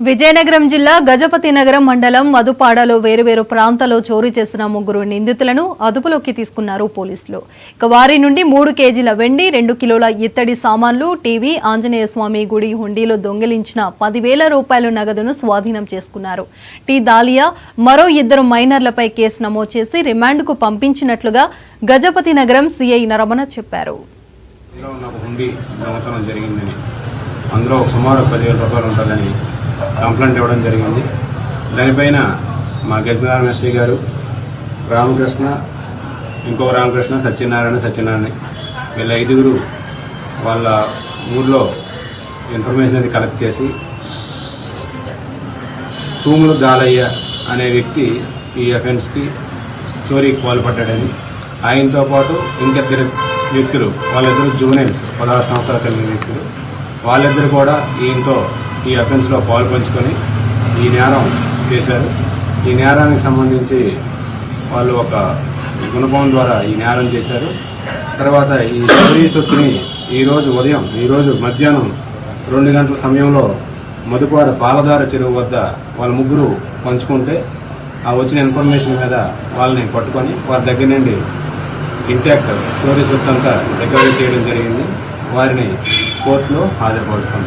విజయనగరం జిల్లా గజపతి నగరం మండలం మధుపాడలో వేరువేరు ప్రాంతాల్లో చోరీ చేసిన 3 నిందితులను అదుపులోకి తీసుకున్నారు పోలీసులు. వారి నుండి 3 కేజీల వెండి, 2 కిలోల ఇత్తడి సామాన్లు, టీవీ, ఆంజనేయ స్వామి గుడి హుండీలో దొంగిలించిన 10,000 రూపాయల నగదును స్వాధీనం చేసుకున్నారు. టీ దాలియా మరో 2 మైనర్లపై కేసు నమోదు చేసి రిమాండ్కు పంపించినట్లుగా గజపతి నగరం సిఐ నరమణ చెప్పారు. అందులో సుమారు 10,000 రూపాయలు ఉంటుందని కంప్లైంట్ ఇవ్వడం జరిగింది. దానిపైన మా గజపతి ఎస్ఐ గారు రామకృష్ణ, ఇంకో రామకృష్ణ, సత్యనారాయణ వీళ్ళ 5గురు వాళ్ళ ఊర్లో ఇన్ఫర్మేషన్ అది కలెక్ట్ చేసి తూములు దాలయ్య అనే వ్యక్తి ఈ అఫెన్స్కి చోరీకి పాల్పడ్డాడని, ఆయనతో పాటు ఇంకిద్దరు వ్యక్తులు, వాళ్ళిద్దరు జూనియర్స్ 16 సంవత్సరాల కలిగిన వ్యక్తులు, వాళ్ళిద్దరు కూడా ఈయనతో ఈ అఫెన్స్లో పాల్పంచుకొని ఈ నేరం చేశారు. ఈ నేరానికి సంబంధించి వాళ్ళు ఒక గుణపం ద్వారా ఈ నేరం చేశారు. తర్వాత ఈ చోరీ సొత్తుని ఈరోజు మధ్యాహ్నం 2 గంటల సమయంలో మధుపాడు పాలదార చెరువు వద్ద వాళ్ళ 3 పంచుకుంటే ఆ వచ్చిన ఇన్ఫర్మేషన్ మీద వాళ్ళని పట్టుకొని వారి దగ్గర నుండి ఇంటాక్ట్ చోరీ సొత్తు అంతా రికవరీ చేయడం జరిగింది. వారిని కోర్టులో హాజరుపరుస్తాం.